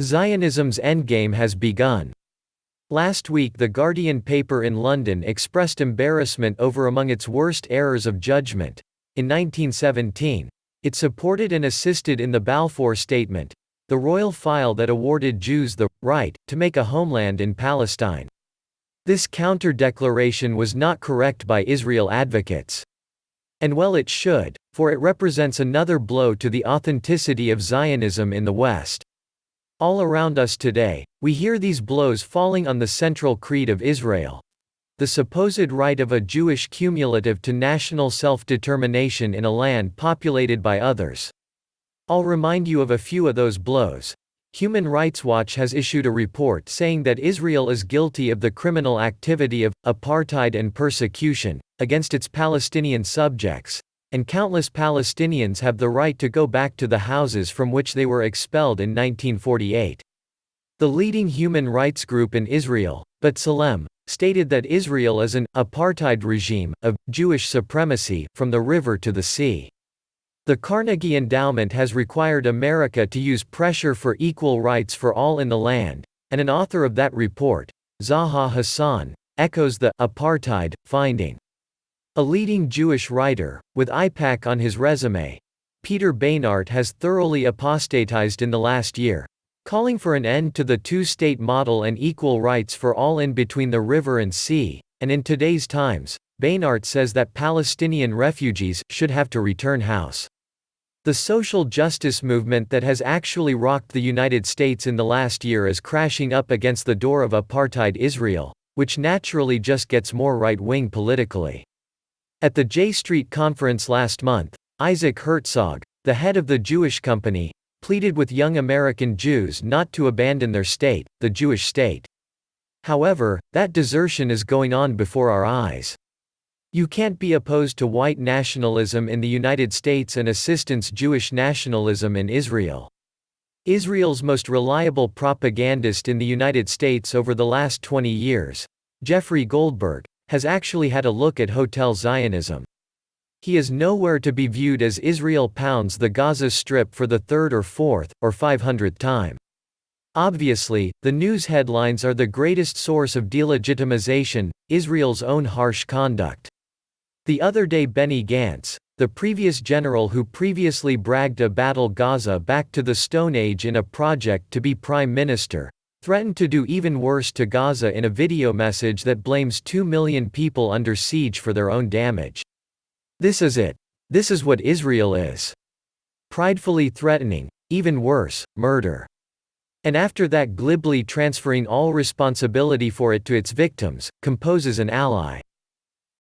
Zionism's endgame has begun. Last week the Guardian paper in London expressed embarrassment over among its worst errors of judgment. In 1917, it supported and assisted in the Balfour Statement, the royal file that awarded Jews the right to make a homeland in Palestine. This counter-declaration was not correct by Israel advocates. And well it should, for it represents another blow to the authenticity of Zionism in the West. All around us today, we hear these blows falling on the central creed of Israel. The supposed right of a Jewish cumulative to national self-determination in a land populated by others. I'll remind you of a few of those blows. Human Rights Watch has issued a report saying that Israel is guilty of the criminal activity of apartheid and persecution against its Palestinian subjects, and countless Palestinians have the right to go back to the houses from which they were expelled in 1948. The leading human rights group in Israel, B'Tselem, stated that Israel is an apartheid regime of Jewish supremacy from the river to the sea. The Carnegie Endowment has required America to use pressure for equal rights for all in the land, and an author of that report, Zaha Hassan, echoes the apartheid finding. A leading Jewish writer, with AIPAC on his resume, Peter Beinart has thoroughly apostatized in the last year, calling for an end to the two-state model and equal rights for all in between the river and sea, and in today's times, Beinart says that Palestinian refugees should have to return house. The social justice movement that has actually rocked the United States in the last year is crashing up against the door of apartheid Israel, which naturally just gets more right-wing politically. At the J Street conference last month, Isaac Herzog, the head of the Jewish Company, pleaded with young American Jews not to abandon their state, the Jewish state. However, that desertion is going on before our eyes. You can't be opposed to white nationalism in the United States and assistance Jewish nationalism in Israel. Israel's most reliable propagandist in the United States over the last 20 years, Jeffrey Goldberg, has actually had a look at Hotel Zionism. He is nowhere to be viewed as Israel pounds the Gaza Strip for the third or fourth, or 500th time. Obviously, the news headlines are the greatest source of delegitimization, Israel's own harsh conduct. The Other Day Benny Gantz, the previous general who previously bragged to battle Gaza back to the Stone Age in a project to be prime minister, threatened to do even worse to Gaza in a video message that blames 2 million people under siege for their own damage. This is it. This is what Israel is. Pridefully threatening, even worse, murder. And after that glibly transferring all responsibility for it to its victims, composes an ally.